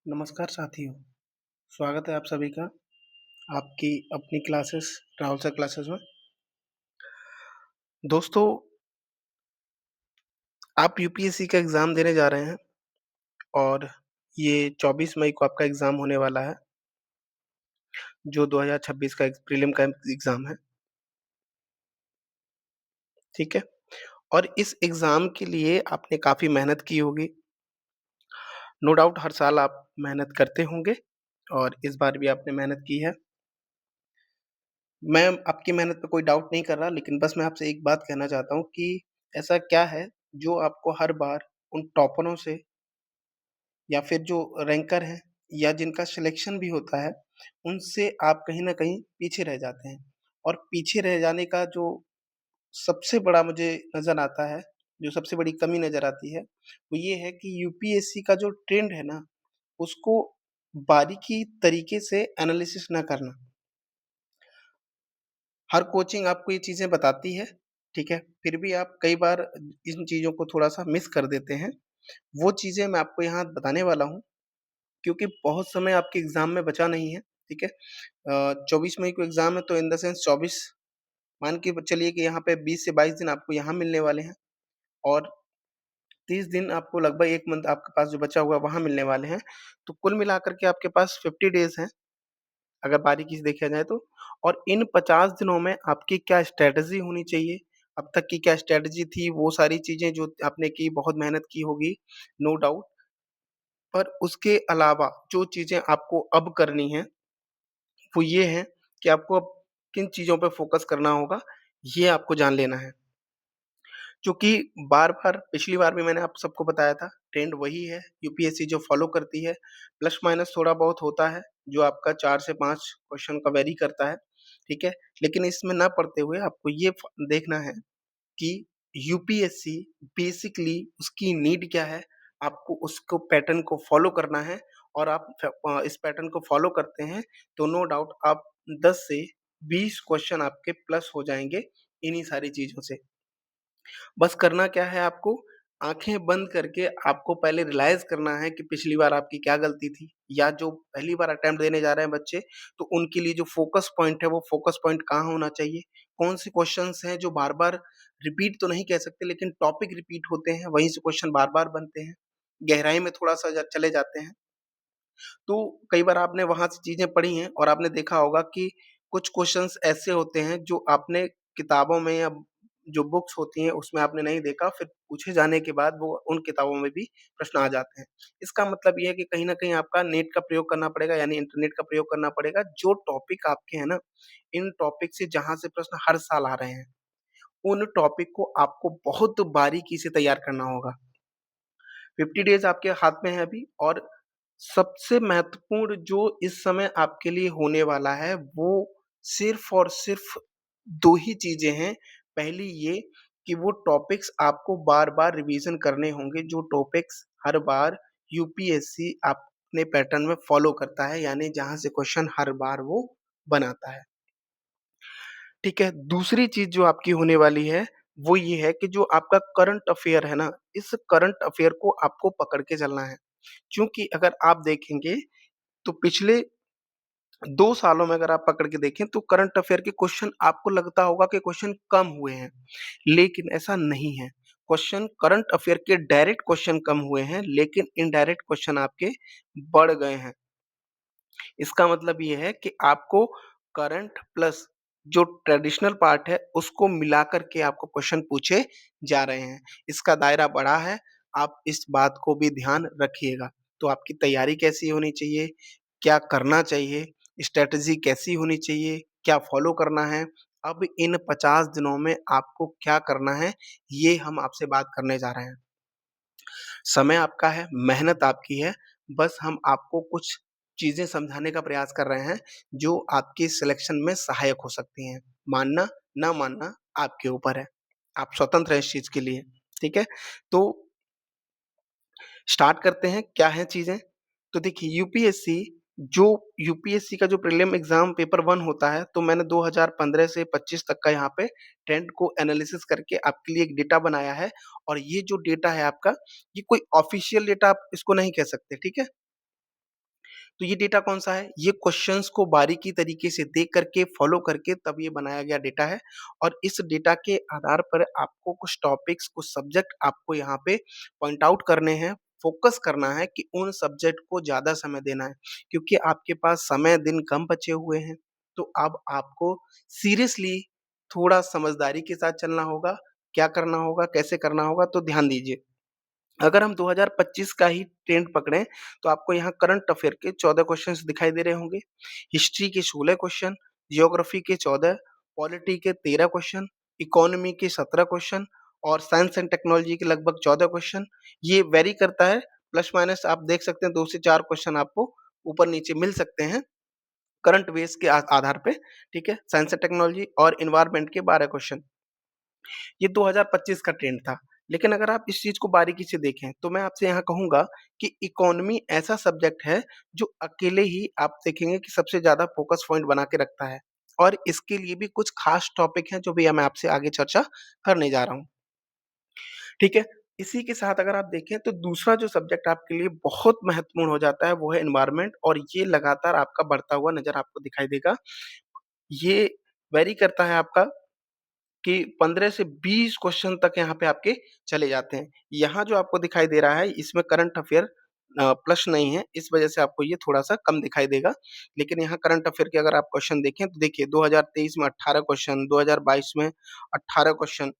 नमस्कार साथियों, स्वागत है आप सभी का आपकी अपनी क्लासेस राहुल सर क्लासेस में। दोस्तों, आप यूपीएससी का एग्ज़ाम देने जा रहे हैं और ये 24 मई को आपका एग्ज़ाम होने वाला है, जो 2026 का एक प्रीलिम का एग्ज़ाम है, ठीक है? और इस एग्ज़ाम के लिए आपने काफ़ी मेहनत की होगी। नो डाउट हर साल आप मेहनत करते होंगे और इस बार भी आपने मेहनत की है। मैं आपकी मेहनत पे कोई डाउट नहीं कर रहा, लेकिन बस मैं आपसे एक बात कहना चाहता हूँ कि ऐसा क्या है जो आपको हर बार उन टॉपरों से या फिर जो रैंकर हैं या जिनका सिलेक्शन भी होता है, उनसे आप कहीं न कहीं पीछे रह जाते हैं। और पीछे रह जाने का जो सबसे बड़ा मुझे नज़र आता है, जो सबसे बड़ी कमी नज़र आती है, वो ये है कि यूपीएससी का जो ट्रेंड है ना, उसको बारीकी तरीके से एनालिसिस ना करना। हर कोचिंग आपको ये चीज़ें बताती है, ठीक है? फिर भी आप कई बार इन चीज़ों को थोड़ा-सा मिस कर देते हैं। वो चीज़ें मैं आपको यहाँ बताने वाला हूँ, क्योंकि बहुत समय आपके एग्ज़ाम में बचा नहीं है, ठीक है? 24 मई को एग्ज़ाम है तो इन द सेंस 24 मान के चलिए कि यहाँ पे 20 से 22 दिन आपको यहाँ मिलने वाले हैं और 30 दिन आपको लगभग 1 मंथ आपके पास जो बचा हुआ है वहाँ मिलने वाले हैं। तो कुल मिलाकर के आपके पास 50 डेज़ हैं, अगर बारीकी से देखा जाए तो। और इन 50 दिनों में आपकी क्या स्ट्रैटेजी होनी चाहिए, अब तक की क्या स्ट्रैटेजी थी, वो सारी चीज़ें जो आपने की, बहुत मेहनत की होगी, नो डाउट। पर उसके अलावा जो चीज़ें आपको अब करनी हैं, वो ये है कि आपको अब किन चीज़ों पे फ़ोकस करना होगा, ये आपको जान लेना है। क्योंकि बार-बार पिछली बार भी मैंने आप सबको बताया था, ट्रेंड वही है, यूपीएससी जो फ़ॉलो करती है, प्लस माइनस थोड़ा बहुत होता है, जो आपका 4 से 5 क्वेश्चन का वेरी करता है, ठीक है? लेकिन इसमें ना पड़ते हुए आपको ये देखना है कि यूपीएससी बेसिकली उसकी नीड क्या है, आपको उसको पैटर्न को फ़ॉलो करना है और आप इस पैटर्न को फ़ॉलो करते हैं, तो नो डाउट आप 10 से 20 क्वेश्चन आपके प्लस हो जाएँगे, इन्हीं सारी चीज़ों से। बस करना क्या है आपको, आँखें बंद करके आपको पहले रियलाइज़ करना है कि पिछली बार आपकी क्या गलती थी या जो पहली बार अटेम्प्ट देने जा रहे हैं बच्चे, तो उनके लिए जो फ़ोकस पॉइंट है, वो फ़ोकस पॉइंट कहाँ होना चाहिए? कौन-से क्वेश्चन्स हैं जो बार-बार रिपीट तो नहीं कह सकते, लेकिन टॉपिक रिपीट होते हैं, वहीं से क्वेश्चन बार-बार बनते हैं, गहराई में थोड़ा-सा चले जाते हैं। तो कई बार आपने वहाँ से चीज़ें पढ़ी हैं और आपने देखा होगा कि कुछ क्वेश्चन्स ऐसे होते हैं जो आपने किताबों में या जो बुक्स होती हैं उसमें आपने नहीं देखा, फिर पूछे जाने के बाद वो उन किताबों में भी प्रश्न आ जाते हैं। इसका मतलब ये है कि कहीं न कहीं आपका नेट का प्रयोग करना पड़ेगा, यानी इंटरनेट का प्रयोग करना पड़ेगा। जो टॉपिक आपके हैं ना, इन टॉपिक से जहाँ से प्रश्न हर साल आ रहे हैं, उन टॉपिक को आपको बहुत बारीकी से तैयार करना होगा। 50 डेज़ आपके हाथ में है अभी और सबसे महत्वपूर्ण जो इस समय आपके लिए होने वाला है, वो सिर्फ़ और सिर्फ़ 2 ही चीज़ें हैं। पहली ये कि वो टॉपिक्स आपको बार-बार रिवीज़न करने होंगे, जो टॉपिक्स हर बार यूपीएससी अपने पैटर्न में फ़ॉलो करता है, यानी जहाँ से क्वेश्चन हर बार वो बनाता है। ठीक है? दूसरी चीज़ जो आपकी होने वाली है, वो ये है कि जो आपका करंट अफ़ेयर है ना, इस करंट अफ़ेयर को आपको पकड़ के चलना है। क्योंकि अगर आप देखेंगे, तो पिछले 2 सालों में अगर आप पकड़ के देखें, तो करंट अफ़ेयर के क्वेश्चन आपको लगता होगा कि क्वेश्चन कम हुए हैं, लेकिन ऐसा नहीं है। क्वेश्चन करंट अफ़ेयर के डायरेक्ट क्वेश्चन कम हुए हैं, लेकिन इनडायरेक्ट क्वेश्चन आपके बढ़ गए हैं। इसका मतलब ये है कि आपको करंट प्लस जो ट्रेडिशनल पार्ट है, उसको मिला कर के आपको क्वेश्चन पूछे जा रहे हैं। इसका दायरा बड़ा है, आप इस बात को भी ध्यान रखिएगा। तो आपकी तैयारी कैसी होनी चाहिए? क्या करना चाहिए? स्ट्रैटेजी कैसी होनी चाहिए? क्या फ़ॉलो करना है? अब इन 50 दिनों में आपको क्या करना है, ये हम आपसे बात करने जा रहे हैं। समय आपका है, मेहनत आपकी है, बस हम आपको कुछ चीज़ें समझाने का प्रयास कर रहे हैं, जो आपके सिलेक्शन में सहायक हो सकती हैं। मानना, ना मानना आपके ऊपर है। आप स्वतंत्र हैं इस चीज़ के लिए, ठीक है? तो स्टार्ट करते हैं, क्या हैं चीज़ें? तो देखिए यूपीएससी का जो प्रीलिम एग्ज़ाम पेपर 1 होता है, तो मैंने 2015 से 25 तक का यहाँ पे ट्रेंड को एनालिसिस करके आपके लिए एक डेटा बनाया है और ये जो डेटा है आपका, ये कोई ऑफ़िशियल डेटा आप इसको नहीं कह सकते, ठीक है? तो ये डेटा कौन-सा है? ये क्वेश्चन्स को बारीकी तरीके से देख करके, फ़ॉलो करके तब ये बनाया गया डेटा है और इस डेटा के आधार पर आपको कुछ टॉपिक्स, कुछ सब्जेक्ट आपको यहाँ पे पॉइंट आउट करने हैं, फ़ोकस करना है कि उन सब्जेक्ट को ज़्यादा समय देना है। क्योंकि आपके पास समय, दिन कम बचे हुए हैं, तो अब आपको सीरियसली थोड़ा समझदारी के साथ चलना होगा। क्या करना होगा, कैसे करना होगा, तो ध्यान दीजिए। अगर हम 2025 का ही ट्रेंड पकड़ें, तो आपको यहाँ करंट अफ़ेयर के 14 क्वेश्चन्स दिखाई दे रहे होंगे, हिस्ट्री के 16 क्वेश्चन, ज्योग्राफी के 14, पॉलिटी के 13 क्वेश्चन, इकोनॉमी के 17 क्वेश्चन और साइंस एंड टेक्नोलॉजी के लगभग 14 क्वेश्चन। ये वेरी करता है, प्लस माइनस आप देख सकते हैं 2 से 4 क्वेश्चन आपको ऊपर-नीचे मिल सकते हैं, करंट बेस के आधार पे, ठीक है? साइंस एंड टेक्नोलॉजी और एनवायरनमेंट के 12 क्वेश्चन। ये 2025 का ट्रेंड था। लेकिन अगर आप इस चीज़ को बारीकी से देखें, तो मैं आपसे यहाँ कहूँगा कि इकोनॉमी ऐसा सब्जेक्ट है, जो अकेले ही आप देखेंगे कि सबसे ज़्यादा फ़ोकस पॉइंट बना के रखता है और इसके लिए भी कुछ ख़ास टॉपिक हैं, जो भी मैं आपसे आगे चर्चा करने जा रहा हूँ। ठीक है? इसी के साथ अगर आप देखें, तो दूसरा जो सब्जेक्ट आपके लिए बहुत महत्वपूर्ण हो जाता है, वो है एनवायरनमेंट और ये लगातार आपका बढ़ता हुआ नज़र आपको दिखाई देगा। ये वेरी करता है आपका कि 15 से 20 क्वेश्चन तक यहाँ पे आपके चले जाते हैं। यहाँ जो आपको दिखाई दे रहा है इसमें करंट अफ़ेयर प्लस नहीं है, इस वजह से आपको ये थोड़ा-सा कम दिखाई देगा। लेकिन यहाँ करंट अफ़ेयर के अगर आप क्वेश्चन देखें तो देखिए 2023 में 18 क्वेश्चन, 2022 में 18 क्वेश्चन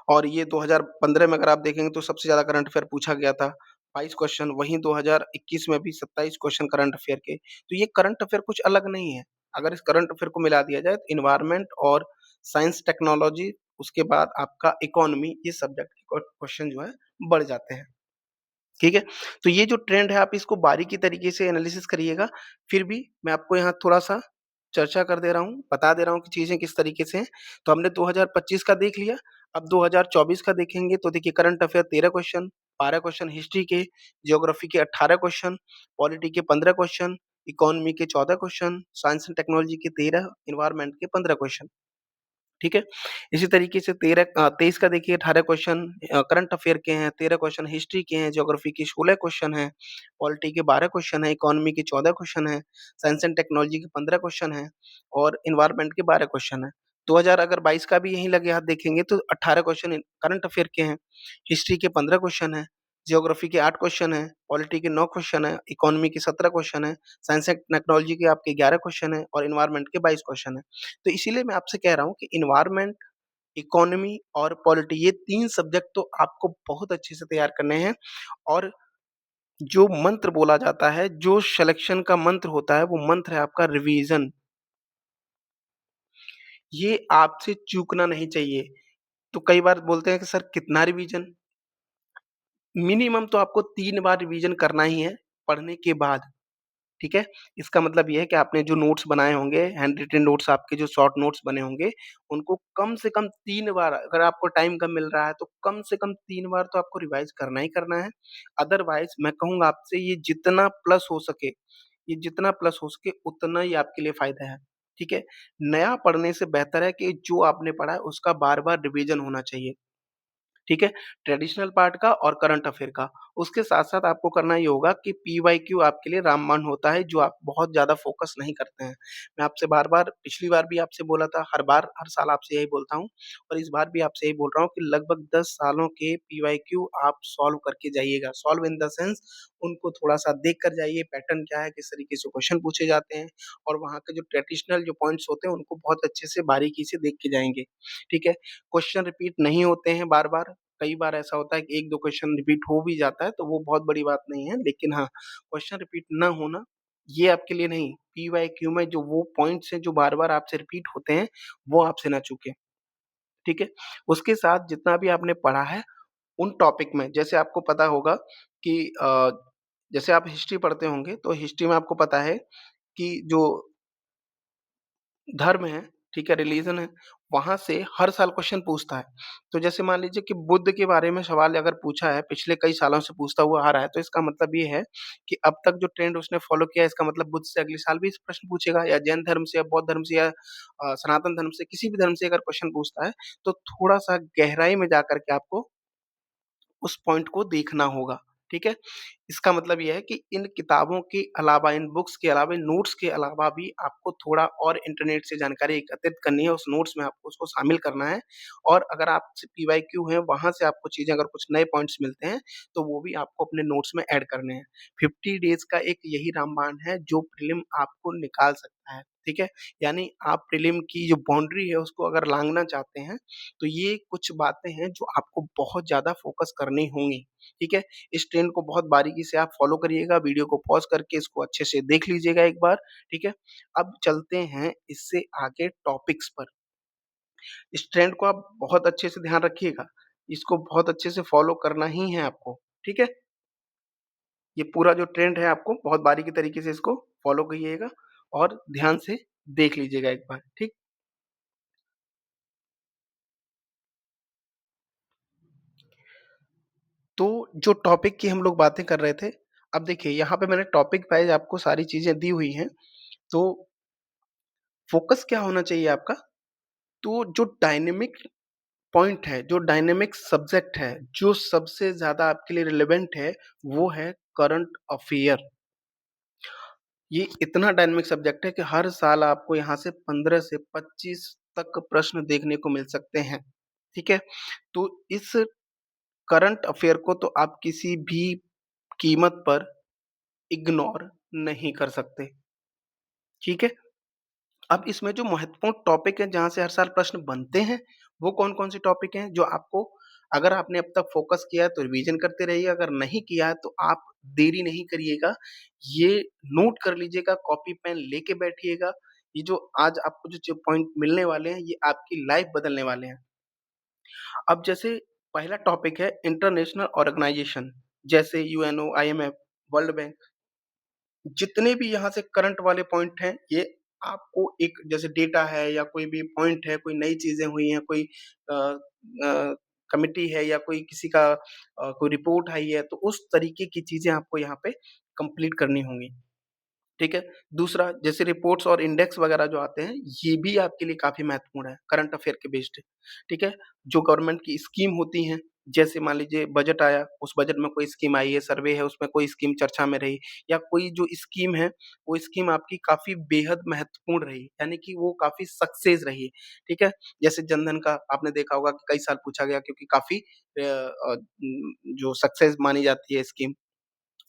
और ये 2015 में अगर आप देखेंगे तो सबसे ज़्यादा करंट अफ़ेयर पूछा गया था, 22 क्वेश्चन, वहीं 2021 में भी 27 क्वेश्चन करंट अफ़ेयर के। तो ये करंट अफ़ेयर कुछ अलग नहीं है। अगर इस करंट अफ़ेयर को मिला दिया जाए तो एनवायरनमेंट और साइंस टेक्नोलॉजी, उसके बाद आपका इकोनॉमी, ये सब्जेक्ट के क्वेश्चन जो है बढ़ जाते हैं। ठीक है? तो ये जो ट्रेंड है आप इसको बारीकी तरीके से एनालिसिस करिएगा। फिर भी मैं आपको यहाँ थोड़ा-सा चर्चा कर दे रहा हूँ, बता दे रहा हूँ कि चीज़ें किस तरीके से हैं। तो हमने 2025 का देख लिया, अब 2024 का देखेंगे तो देखिए current affair 13 question, 12 question history के, ज्योग्राफी के 18 क्वेश्चन, पॉलिटी के 15 क्वेश्चन, इकोनॉमी के 14 क्वेश्चन, साइंस एंड टेक्नोलॉजी के 13, एनवायरनमेंट के 15 क्वेश्चन। ठीक है? इसी तरीके से 23 का देखिए 18 क्वेश्चन करंट अफ़ेयर के हैं, 13 क्वेश्चन हिस्ट्री के हैं, ज्योग्राफी के 16 क्वेश्चन हैं, पॉलिटी के 12 क्वेश्चन हैं, इकोनॉमी के 14 क्वेश्चन हैं, साइंस एंड टेक्नोलॉजी के 15 क्वेश्चन हैं और एनवायरनमेंट के 12 क्वेश्चन हैं। 2000 अगर 22 का भी यहीं लगे हाथ देखेंगे तो 18 क्वेश्चन करंट अफ़ेयर के हैं, हिस्ट्री के 15 क्वेश्चन हैं, ज्योग्राफी के 8 क्वेश्चन हैं, पॉलिटी के 9 क्वेश्चन हैं, इकोनॉमी के 17 क्वेश्चन हैं, साइंस एंड टेक्नोलॉजी के आपके 11 क्वेश्चन हैं और एनवायरनमेंट के 22 क्वेश्चन हैं। तो इसीलिए मैं आपसे कह रहा हूँ कि एनवायरनमेंट, इकोनॉमी और पॉलिटी, ये 3 सब्जेक्ट तो आपको बहुत अच्छे से तैयार करने हैं और जो मंत्र बोला जाता है, जो सिलेक्शन का मंत्र होता है, वो मंत्र है आपका रिवीज़न। ये आपसे चूकना नहीं चाहिए। तो कई बार बोलते हैं कि सर कितना रिवीज़न? मिनिमम तो आपको 3 बार रिवीज़न करना ही है, पढ़ने के बाद। ठीक है? इसका मतलब ये है कि आपने जो नोट्स बनाए होंगे, हैंड रिटन नोट्स, आपके जो शॉर्ट नोट्स बने होंगे, उनको कम से कम 3 बार, अगर आपको टाइम कम मिल रहा है, तो कम से कम 3 बार तो आपको रिवाइज़ करना ही करना है। अदरवाइज़ मैं कहूँगा आपसे, ये जितना प्लस हो सके उतना ही आपके लिए फ़ायदा है। ठीक है? नया पढ़ने से बेहतर है कि जो आपने पढ़ा है उसका बार-बार रिवीज़न होना चाहिए। ठीक है? ट्रेडिशनल पार्ट का और करंट अफ़ेयर का। उसके साथ-साथ आपको करना ये होगा कि पीवाईक्यू आपके लिए रामबाण होता है, जो आप बहुत ज़्यादा फ़ोकस नहीं करते हैं। मैं आपसे बार-बार, पिछली बार भी आपसे बोला था, हर साल आपसे यही बोलता हूँ और इस बार भी आपसे यही बोल रहा हूँ कि लगभग 10 सालों के पीवाईक्यू आप सॉल्व करके जाइएगा। सॉल्व इन द सेंस, उनको थोड़ा-सा देख कर जाइए, पैटर्न क्या है, किस तरीके से क्वेश्चन पूछे जाते हैं और वहाँ के जो ट्रेडिशनल जो पॉइंट्स होते हैं, उनको बहुत अच्छे से बारीकी से देख के जाएँगे। ठीक है? क्वेश्चन रिपीट नहीं होते हैं बार-बार। कई बार ऐसा होता है कि 1-2 क्वेश्चन रिपीट हो भी जाता है, तो वो बहुत बड़ी बात नहीं है। लेकिन हाँ, क्वेश्चन रिपीट ना होना, ये आपके लिए नहीं, पीवाईक्यू में जो वो पॉइंट्स हैं जो बार-बार आपसे रिपीट होते हैं, वो आपसे ना चूकें, ठीक है? उसके साथ जितना भी आपने पढ़ा है, उन टॉपिक में जैसे आपको पता होगा कि जैसे आप हिस्ट्री पढ़ते होंगे, तो हिस्ट्री में आपको पता है कि जो धर्म है, ठीक है, रिलीजन है, वहाँ से हर साल क्वेश्चन पूछता है। तो जैसे मान लीजिए कि बुद्ध के बारे में सवाल अगर पूछा है, पिछले कई सालों से पूछता हुआ आ रहा है, तो इसका मतलब ये है कि अब तक जो ट्रेंड उसने फ़ॉलो किया है, इसका मतलब बुद्ध से अगले साल भी इस प्रश्न पूछेगा, या जैन धर्म से या बौद्ध धर्म से या सनातन धर्म से, किसी भी धर्म से अगर क्वेश्चन पूछता है, तो थोड़ा-सा गहराई में जाकर के आपको उस पॉइंट को देखना होगा। ठीक है? इसका मतलब ये है कि इन किताबों के अलावा, इन बुक्स के अलावा, इन नोट्स के अलावा भी आपको थोड़ा और इंटरनेट से जानकारी एकत्रित करनी है, उस नोट्स में आपको उसको शामिल करना है और अगर आपसे पीवाईक्यू है, वहाँ से आपको चीज़ें अगर कुछ नए पॉइंट्स मिलते हैं, तो वो भी आपको अपने नोट्स में ऐड करने हैं। 50 डेज़ का एक यही रामबाण है जो प्रीलिम आपको निकाल सकता है, ठीक है? यानी आप प्रीलिम की जो बाउंड्री है उसको अगर लाँघना चाहते हैं, तो ये कुछ बातें हैं जो आपको बहुत ज़्यादा फ़ोकस करनी होंगी, ठीक है? इस ट्रेंड को बहुत बारीकी से आप फ़ॉलो करिएगा, वीडियो को पॉज़ करके इसको अच्छे से देख लीजिएगा एक बार, ठीक है? अब चलते हैं इससे आगे टॉपिक्स पर। इस ट्रेंड को आप बहुत अच्छे से ध्यान रखिएगा, इसको बहुत अच्छे से फ़ॉलो करना ही है आपको, ठीक है? ये पूरा जो ट्रेंड है आपको बहुत बारीकी तरीके से इसको फ़ॉलो करिएगा और ध्यान से देख लीजिएगा एक बार, ठीक? तो जो टॉपिक की हम लोग बातें कर रहे थे, अब देखिए यहाँ पे मैंने टॉपिक वाइज़ आपको सारी चीज़ें दी हुई हैं, तो फ़ोकस क्या होना चाहिए आपका? तो जो डायनेमिक पॉइंट है, जो डायनेमिक सब्जेक्ट है, जो सबसे ज़्यादा आपके लिए रिलेवेंट है, वो है करंट अफ़ेयर। ये इतना डायनेमिक सब्जेक्ट है कि हर साल आपको यहाँ से 15 से 25 तक प्रश्न देखने को मिल सकते हैं, ठीक है? तो इस करंट अफ़ेयर को तो आप किसी भी कीमत पर इग्नोर नहीं कर सकते, ठीक है? अब इसमें जो महत्वपूर्ण टॉपिक है जहाँ से हर साल प्रश्न बनते हैं, वो कौन-कौन से टॉपिक हैं जो आपको अगर आपने अब तक फ़ोकस किया है तो रिवीज़न करते रहिए, अगर नहीं किया है तो आप देरी नहीं करिएगा। ये नोट कर लीजिएगा, कॉपी पेन लेके बैठिएगा। ये जो आज आपको जो पॉइंट मिलने वाले हैं, ये आपकी लाइफ़ बदलने वाले हैं। अब जैसे पहला टॉपिक है इंटरनेशनल ऑर्गेनाइज़ेशन जैसे यूएनओ, आईएमएफ, वर्ल्ड बैंक जितने भी यहाँ से करंट वाले पॉइंट हैं, ये आपको एक जैसे डेटा है या कोई भी पॉइंट है, कोई नई चीज़ें हुई हैं, कोई कमिटी है या कोई किसी का कोई रिपोर्ट आई है, तो उस तरीके की चीज़ें आपको यहाँ पे कंप्लीट करनी होंगी। ठीक है? दूसरा जैसे रिपोर्ट्स और इंडेक्स वगैरह जो आते हैं, ये भी आपके लिए काफ़ी महत्वपूर्ण है, करंट अफ़ेयर के बेस्ड, ठीक है? जो गवर्नमेंट की स्कीम होती हैं, जैसे मान लीजिए बजट आया, उस बजट में कोई स्कीम आई है, सर्वे है, उसमें कोई स्कीम चर्चा में रही या कोई जो स्कीम है, वो स्कीम आपकी काफ़ी बेहद महत्वपूर्ण रही, यानी कि वो काफ़ी सक्सेस रही, ठीक है? जैसे जनधन का आपने देखा होगा कि कई साल पूछा गया क्योंकि काफ़ी जो सक्सेस मानी जाती है स्कीम।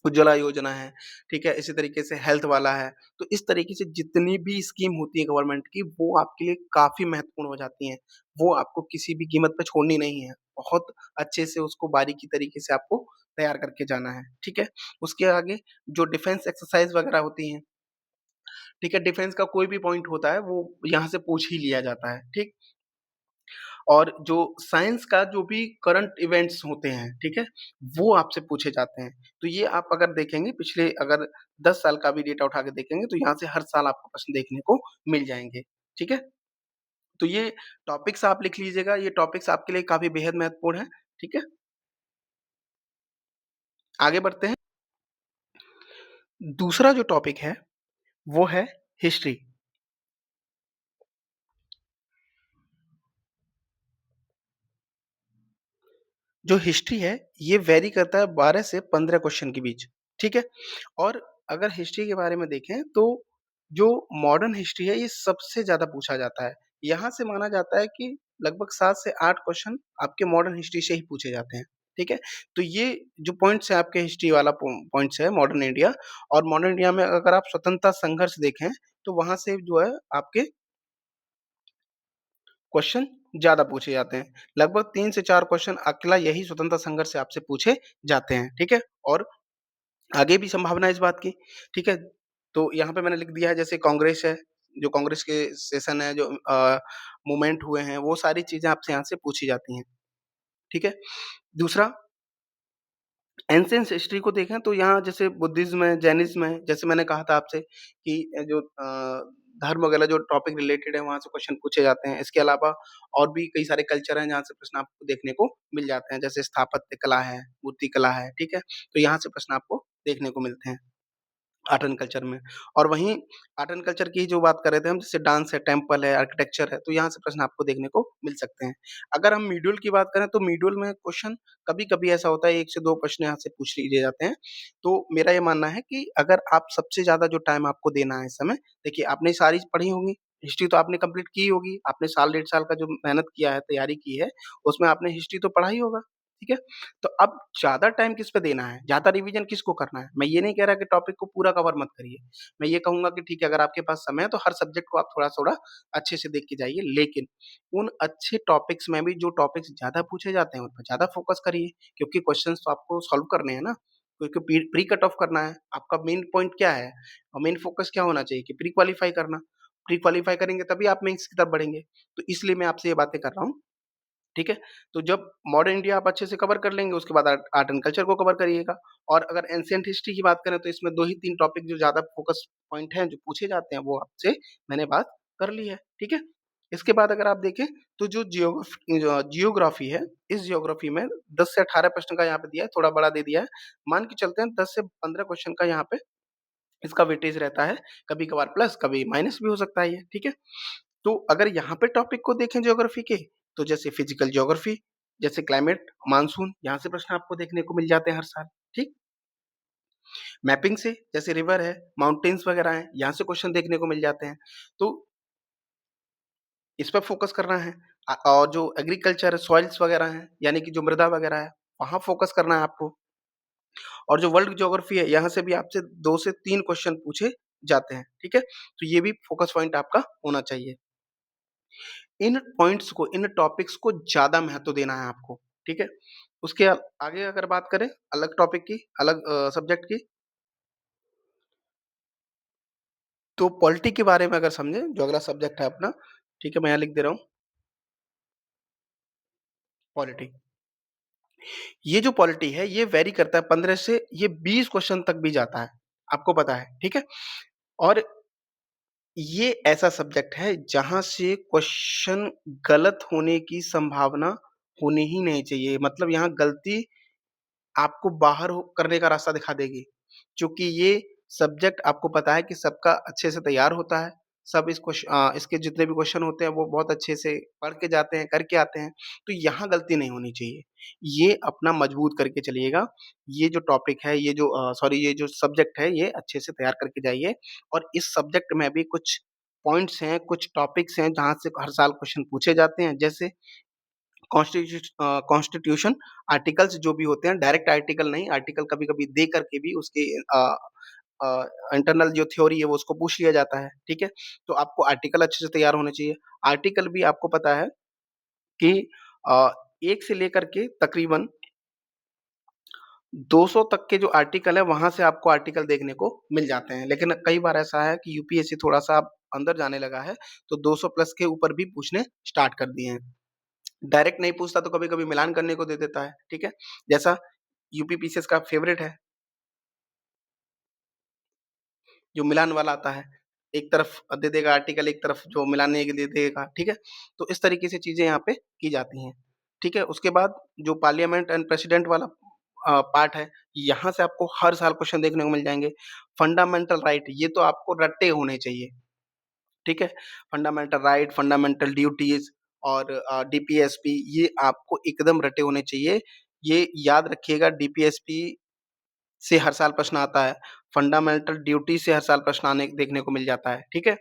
उज्ज्वला योजना है, ठीक है? इसी तरीके से हेल्थ वाला है। तो इस तरीके से जितनी भी स्कीम होती है गवर्नमेंट की, वो आपके लिए काफ़ी महत्वपूर्ण हो जाती हैं। वो आपको किसी भी कीमत पे छोड़नी नहीं है। बहुत अच्छे से उसको बारीकी तरीके से आपको तैयार करके जाना है, ठीक है? उसके आगे जो डिफेंस एक्सरसाइज़ वगैरह होती हैं, ठीक है? डिफेंस का कोई भी पॉइंट होता है, वो यहाँ से पूछ ही लिया जाता है, ठीक? और जो साइंस का जो भी करंट इवेंट्स होते हैं, ठीक है? वो आपसे पूछे जाते हैं। तो ये आप अगर देखेंगे पिछले अगर 10 साल का भी डेटा उठा के देखेंगे तो यहाँ से हर साल आपको प्रश्न देखने को मिल जाएँगे, ठीक है? तो ये टॉपिक्स आप लिख लीजिएगा, ये टॉपिक्स आपके लिए काफ़ी बेहद महत्वपूर्ण है, ठीक है? आगे बढ़ते हैं। दूसरा जो टॉपिक है, वो है हिस्ट्री। जो हिस्ट्री है, ये वेरी करता है 12 से 15 क्वेश्चन के बीच, ठीक है? और अगर हिस्ट्री के बारे में देखें तो जो मॉडर्न हिस्ट्री है, ये सबसे ज़्यादा पूछा जाता है। यहाँ से माना जाता है कि लगभग 7 से 8 क्वेश्चन आपके मॉडर्न हिस्ट्री से ही पूछे जाते हैं, ठीक है? तो ये जो पॉइंट्स है आपके हिस्ट्री वाला पॉइंट्स है मॉडर्न इंडिया और मॉडर्न इंडिया में अगर आप स्वतंत्रता संघर्ष देखें, तो वहाँ से जो है आपके क्वेश्चन ज़्यादा पूछे जाते हैं। लगभग 3 से 4 क्वेश्चन अकेला यही स्वतंत्रता संघर्ष से आपसे पूछे जाते हैं, ठीक है? और आगे भी संभावना है इस बात की, ठीक है? तो यहाँ पे मैंने लिख दिया है जैसे कांग्रेस है, जो कांग्रेस के सेशन है, जो मूवमेंट हुए हैं, वो सारी चीज़ें आपसे यहाँ से पूछी जाती हैं, ठीक है? दूसरा एंशिएंट हिस्ट्री को देखें तो यहाँ जैसे बुद्धिज़्म है, जैनिज़्म है, जैसे मैंने कहा था आपसे कि जो धर्म वगैरह जो टॉपिक रिलेटेड है, वहाँ से क्वेश्चन पूछे जाते हैं। इसके अलावा और भी कई सारे कल्चर हैं, जहाँ से प्रश्न आपको देखने को मिल जाते हैं, जैसे स्थापत्य कला है, मूर्ति कला है, ठीक है? तो यहाँ से प्रश्न आपको देखने को मिलते हैं। आर्ट एंड कल्चर में। और वहीं आर्ट एंड कल्चर की जो बात कर रहे थे हम, जैसे डांस है, टेम्पल है, आर्किटेक्चर है, तो यहाँ से प्रश्न आपको देखने को मिल सकते हैं। अगर हम मॉड्यूल की बात करें तो मॉड्यूल में क्वेश्चन कभी-कभी ऐसा होता है 1 से 2 प्रश्न यहाँ से पूछ लिए जाते हैं। तो मेरा ये मानना है कि अगर आप सबसे ज़्यादा जो टाइम आपको देना है इस समय, देखिए आपने सारी पढ़ी होंगी, हिस्ट्री तो आपने कंप्लीट की ही होगी, आपने साल डेढ़ साल का जो मेहनत किया है, तैयारी की है, उसमें आपने हिस्ट्री तो पढ़ा ही होगा, ठीक है? तो अब ज़्यादा टाइम किस पे देना है? ज़्यादा रिवीजन किसको करना है? मैं ये नहीं कह रहा कि टॉपिक को पूरा कवर मत करिए। मैं ये कहूँगा कि ठीक है, अगर आपके पास समय है तो हर सब्जेक्ट को आप थोड़ा-थोड़ा अच्छे से देख के जाइए। लेकिन उन अच्छे टॉपिक्स में भी जो टॉपिक्स ज़्यादा पूछे जाते हैं, उन पे ज़्यादा फोकस करिए, क्योंकि क्वेश्चन्स तो आपको सॉल्व करने हैं ना, क्योंकि प्री कट ऑफ करना है। आपका मेन पॉइंट क्या है? और मेन फोकस क्या होना चाहिए कि प्री क्वालीफाई करना। प्री क्वालीफाई करेंगे तभी आप मेंस की तरफ बढ़ेंगे। तो इसलिए मैं आपसे ये बातें कर रहा हूँ। ठीक है? तो जब मॉडर्न इंडिया आप अच्छे से कवर कर लेंगे, उसके बाद आर्ट आर्ट एंड कल्चर को कवर करिएगा। और अगर एंशिएंट हिस्ट्री की बात करें तो इसमें 2 ही 3 टॉपिक जो ज़्यादा फोकस पॉइंट हैं, जो पूछे जाते हैं, वो आपसे मैंने बात कर ली है। ठीक है? इसके बाद अगर आप देखें तो जो जियोग्राफी है, इस जियोग्राफी में 10 से 18 प्रश्न का यहाँ पे दिया है, थोड़ा बड़ा दे दिया है। मान के चलते हैं 10 से 15 क्वेश्चन का यहाँ पे इसका वेटेज रहता है, कभी-कभार प्लस, कभी माइनस भी हो सकता है ये, ठीक है? तो अगर यहाँ पे टॉपिक को देखें ज्योग्राफी के, तो जैसे फिजिकल ज्योग्राफी, जैसे क्लाइमेट, मानसून, यहाँ से प्रश्न आपको देखने को मिल जाते हैं हर साल, ठीक? मैपिंग से, जैसे रिवर है, माउंटेन्स वगैरह हैं, यहाँ से क्वेश्चन देखने को मिल जाते हैं। तो इस पे फोकस करना है। और जो एग्रीकल्चर, सॉइल्स वगैरह हैं, यानी कि जो मृदा वगैरह है, वहाँ फोकस करना है आपको। और जो वर्ल्ड ज्योग्राफी है, यहाँ से भी आपसे 2 से 3 क्वेश्चन पूछे जाते हैं, ठीक है? तो ये भी फोकस पॉइंट आपका होना चाहिए। इन पॉइंट्स को, इन टॉपिक्स को ज़्यादा महत्व देना है आपको, ठीक है? उसके आगे अगर बात करें अलग टॉपिक की, अलग सब्जेक्ट की, तो पॉलिटी के बारे में अगर समझें, जो अगला सब्जेक्ट है अपना, ठीक है? मैं यहाँ लिख दे रहा हूँ, पॉलिटी। ये जो पॉलिटी है, ये वेरी करता है, 15 से ये 20 क्वेश्चन तक भी जाता है, आपको पता है, ठीक है? और ये ऐसा सब्जेक्ट है, जहाँ से क्वेश्चन गलत होने की संभावना होनी ही नहीं चाहिए। मतलब यहाँ गलती आपको बाहर हो करने का रास्ता दिखा देगी। चूँकि ये सब्जेक्ट आपको पता है कि सबका अच्छे से तैयार होता है। सब इसके जितने भी क्वेश्चन होते हैं वो बहुत अच्छे से पढ़ के जाते हैं, करके आते हैं। तो यहाँ गलती नहीं होनी चाहिए। ये अपना मजबूत करके चलिएगा। ये जो टॉपिक है, ये जो ये जो सब्जेक्ट है, ये अच्छे से तैयार करके जाइए। और इस सब्जेक्ट में भी कुछ पॉइंट्स हैं, कुछ टॉपिक्स हैं जहाँ से हर साल क्वेश्चन पूछे जाते हैं। जैसे कॉन्स्टिट्यूशन आर्टिकल्स जो भी होते हैं, डायरेक्ट आर्टिकल नहीं, आर्टिकल कभी-कभी दे करके भी उसके इंटरनल जो थ्योरी है वो उसको पूछ लिया जाता है, ठीक है? तो आपको आर्टिकल अच्छे से तैयार होने चाहिए। आर्टिकल भी आपको पता है कि अ, 1 से लेकर के तकरीबन 200 तक के जो आर्टिकल है, वहाँ से आपको आर्टिकल देखने को मिल जाते हैं। लेकिन कई बार ऐसा है कि यूपीएससी थोड़ा-सा अब अंदर जाने लगा है, तो 200 प्लस के ऊपर भी पूछने स्टार्ट कर दिए हैं। डायरेक्ट नहीं पूछता तो कभी-कभी मिलान करने को दे देता है, ठीक है? जैसा यूपी पीसीएस का फेवरेट है, जो मिलान वाला आता है। एक तरफ दे देगा आर्टिकल, एक तरफ जो मिलाने के लिए देगा, ठीक है? तो इस तरीके से चीज़ें यहाँ पे की जाती हैं, ठीक है? उसके बाद जो पार्लियामेंट एंड प्रेसिडेंट वाला पार्ट है, यहाँ से आपको हर साल क्वेश्चन देखने को मिल जाएँगे। फंडामेंटल राइट, ये तो आपको रट्टे होने चाहिए, ठीक है? फंडामेंटल राइट, फंडामेंटल ड्यूटीज़ और डीपीएसपी, ये आपको एकदम रटे होने चाहिए। ये याद रखिएगा, डीपीएसपी से हर साल प्रश्न आता है, फंडामेंटल ड्यूटी से हर साल प्रश्न आने देखने को मिल जाता है, ठीक है?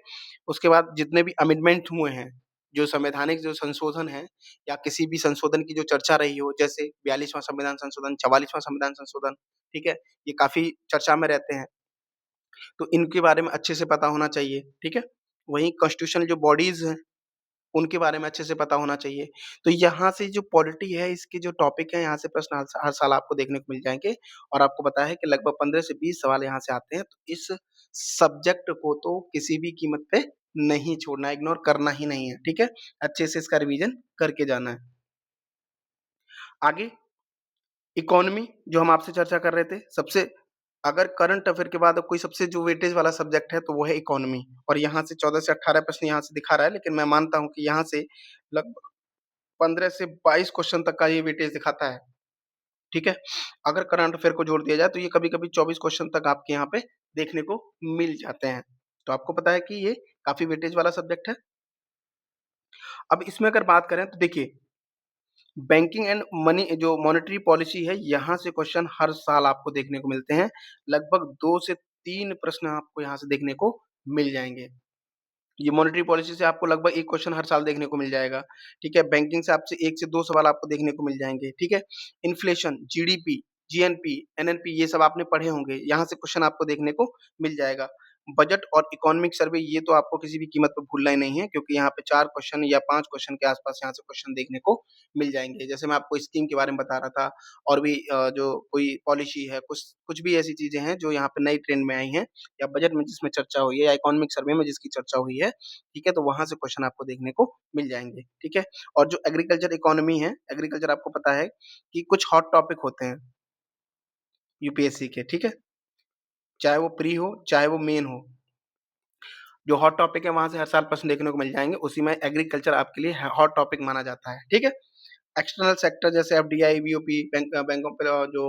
उसके बाद जितने भी अमेंडमेंट हुए हैं, जो संवैधानिक जो संशोधन हैं या किसी भी संशोधन की जो चर्चा रही हो, जैसे 42वां संविधान संशोधन, 44वां संविधान संशोधन, ठीक है? ये काफ़ी चर्चा में रहते हैं, तो इनके बारे में अच्छे से पता होना चाहिए, ठीक है? वहीं कॉन्स्टिट्यूशनल जो बॉडीज़ हैं, उनके बारे में अच्छे से पता होना चाहिए। तो यहाँ से जो पॉलिटी है, इसके जो टॉपिक है, यहाँ से प्रश्न हर साल आपको देखने को मिल जाएँगे। और आपको पता है कि लगभग 15 से 20 सवाल यहाँ से आते हैं। तो इस सब्जेक्ट को तो किसी भी कीमत पे नहीं छोड़ना है, इग्नोर करना ही नहीं है, ठीक है? अच्छे से इसका रिवीजन करके जाना है। आगे इकोनॉमी, जो हम आपसे चर्चा कर रहे थे, सबसे अगर करंट अफेयर के बाद कोई सबसे जो वेटेज वाला सब्जेक्ट है, तो वो है इकोनॉमी। और यहाँ से 14 से 18 प्रश्न यहाँ से दिखा रहा है, लेकिन मैं मानता हूँ कि यहाँ से लगभग 15 से 22 क्वेश्चन तक का ये वेटेज दिखाता है, ठीक है? अगर करंट अफेयर को जोड़ दिया जाए तो ये कभी-कभी 24 क्वेश्चन तक आपके यहाँ पे देखने को मिल जाते हैं। तो आपको पता है कि ये काफ़ी वेटेज वाला सब्जेक्ट है। अब इसमें अगर बात करें तो देखिए, बैंकिंग एंड मनी जो मॉनेटरी पॉलिसी है, यहाँ से क्वेश्चन हर साल आपको देखने को मिलते हैं। लगभग 2 से 3 प्रश्न आपको यहाँ से देखने को मिल जाएँगे। ये मॉनेटरी पॉलिसी से आपको लगभग 1 क्वेश्चन हर साल देखने को मिल जाएगा, ठीक है? बैंकिंग से आपसे 1 से 2 सवाल आपको देखने को मिल जाएँगे, ठीक है? इन्फ्लेशन, जीडीपी, जीएनपी, एनएनपी ये सब आपने पढ़े होंगे, यहाँ से क्वेश्चन आपको देखने को मिल जाएगा। बजट और इकोनॉमिक सर्वे ये तो आपको किसी भी कीमत पे भूलना ही नहीं है क्योंकि यहाँ पे 4 क्वेश्चन या 5 क्वेश्चन के आस-पास यहाँ से क्वेश्चन देखने को मिल जाएँगे। जैसे मैं आपको स्कीम के बारे में बता रहा था और भी जो कोई पॉलिसी है, कुछ कुछ भी ऐसी चीज़ें हैं जो यहाँ पे नई ट्रेंड में आई हैं या बजट में जिसमें चर्चा हुई है या इकोनॉमिक सर्वे में जिसकी चर्चा हुई है, ठीक है? तो वहाँ से क्वेश्चन आपको देखने को मिल जाएँगे, ठीक है? और जो एग्रीकल्चर इकोनॉमी है, एग्रीकल्चर आपको पता है कि कुछ हॉट टॉपिक होते हैं यूपीएससी के, ठीक है? चाहे वो प्री हो, चाहे वो मेन हो। जो हॉट टॉपिक है वहाँ से हर साल प्रश्न देखने को मिल जाएँगे, उसी में एग्रीकल्चर आपके लिए ह हॉट टॉपिक माना जाता है, ठीक है? एक्सटर्नल सेक्टर जैसे एफडीआई, बीओपी बैंकों पे जो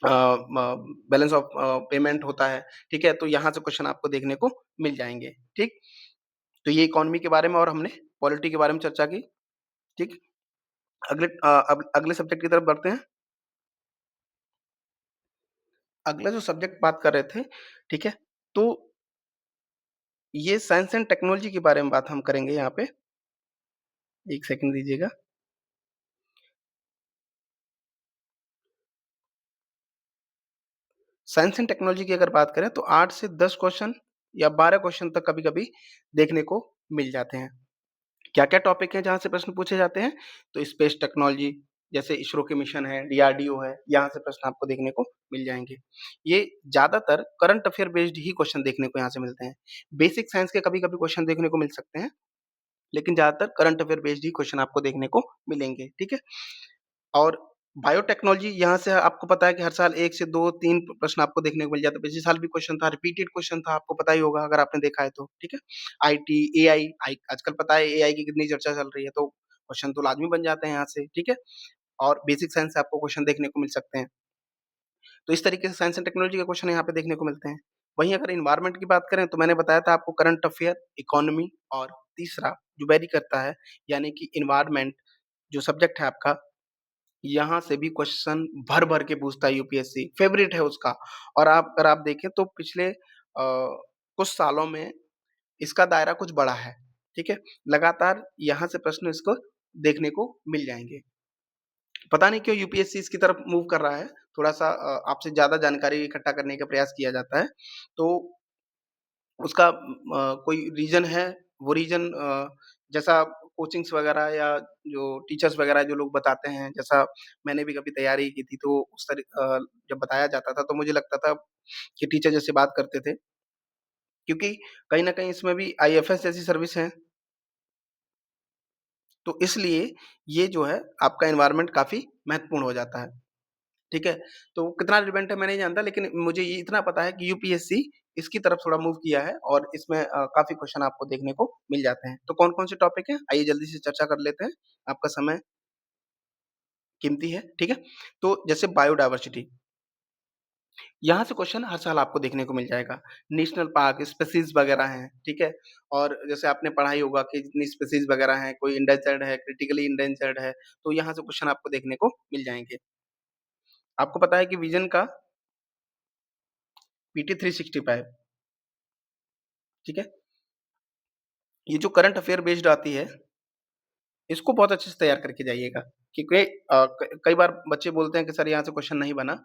अ, म बैलेंस ऑफ पेमेंट होता है, ठीक है? तो यहाँ से क्वेश्चन आपको देखने को मिल जाएँगे, ठीक? तो ये इकोनॉमी के बारे में और हमने पॉलिटी के बारे में चर्चा की, ठीक? अब अगले सब्जेक्ट की तरफ बढ़ते हैं। अगला जो सब्जेक्ट बात कर रहे थे, ठीक है? तो ये साइंस एंड टेक्नोलॉजी के बारे में बात हम करेंगे यहाँ पे। 1 सेकंड दीजिएगा। साइंस एंड टेक्नोलॉजी की अगर बात करें तो 8 से 10 क्वेश्चन या 12 क्वेश्चन तक कभी-कभी देखने को मिल जाते हैं। क्या-क्या टॉपिक हैं जहाँ से प्रश्न पूछे जाते हैं? तो स्पेस टेक्नोलॉजी जैसे इसरो के मिशन है, डीआरडीओ है, यहाँ से प्रश्न आपको देखने को मिल जाएँगे। ये ज़्यादातर करंट अफेयर बेस्ड ही क्वेश्चन देखने को यहाँ से मिलते हैं। बेसिक साइंस के कभी-कभी क्वेश्चन देखने को मिल सकते हैं, लेकिन ज़्यादातर करंट अफेयर बेस्ड ही क्वेश्चन आपको देखने को मिलेंगे, ठीक है? और बायोटेक्नोलॉजी यहाँ से आपको पता है कि हर साल 1 से 2-3 प्रश्न आपको देखने को मिल जाता है। पिछले साल भी क्वेश्चन था, रिपीटेड क्वेश्चन था, आपको पता ही होगा अगर आपने देखा है तो, ठीक है? आईटी, एआई आजकल पता है एआई की कितनी चर्चा चल रही है, तो क्वेश्चन तो लाज़मी बन जाते हैं यहाँ से, ठीक है? और बेसिक साइंस से आपको क्वेश्चन देखने को मिल सकते हैं। तो इस तरीके से साइंस एंड टेक्नोलॉजी के क्वेश्चन यहाँ पे देखने को मिलते हैं। वहीं अगर एनवायरनमेंट की बात करें तो मैंने बताया था आपको करंट अफेयर, इकोनॉमी और तीसरा जो वेरी करता है यानी कि एनवायरनमेंट जो सब्जेक्ट है आपका यहाँ से भी क्वेश्चन भर-भर के पूछता है यूपीएससी, फेवरेट है उसका। और आप अगर आप देखें तो पिछले कुछ सालों में इसका दायरा कुछ बड़ा है, ठीक है? लगातार यहाँ से प्रश्न इसको देखने को मिल जाएँगे। पता नहीं क्यों यूपीएससी इसकी तरफ मूव कर रहा है, थोड़ा-सा आपसे ज़्यादा जानकारी इकट्ठा करने का प्रयास किया जाता है। तो उसका कोई रीज़न है, वो रीज़न जैसा कोचिंग्स वगैरह या जो टीचर्स वगैरह जो लोग बताते हैं, जैसा मैंने भी कभी तैयारी की थी तो जब बताया जाता था तो मुझे लगता था कि टीचर जैसे बात करते थे, क्योंकि कहीं न कहीं इसमें भी आईएफएस जैसी सर्विस है, तो इसलिए ये जो है आपका एनवायरनमेंट काफ़ी महत्वपूर्ण हो जाता है। ठीक है? तो कितना रिलेवेंट है मैं नहीं जानता लेकिन मुझे ये इतना पता है कि यूपीएससी इसकी तरफ थोड़ा मूव किया है और इसमें काफ़ी क्वेश्चन आपको देखने को मिल जाते हैं। तो कौन-कौन से टॉपिक हैं? आइए जल्दी से चर्चा कर लेते हैं। आपका समय कीमती है, ठीक है? तो जैसे बायोडायवर्सिटी, यहाँ से क्वेश्चन हर साल आपको देखने को मिल जाएगा। नेशनल पार्क, स्पीशीज़ वगैरह हैं, ठीक है? और जैसे आपने पढ़ा ही होगा कि जितनी स्पीशीज़ वगैरह हैं, कोई एंडेंजर्ड है, क्रिटिकली एंडेंजर्ड है, तो यहाँ से क्वेश्चन आपको देखने को मिल जाएँगे। आपको पता है कि विज़न का पीटी 365, ठीक है? ये जो करंट अफेयर बेस्ड आती है, इसको बहुत अच्छे से तैयार करके जाइएगा क्योंकि कई बार बच्चे बोलते हैं कि सर यहाँ से क्वेश्चन नहीं बना।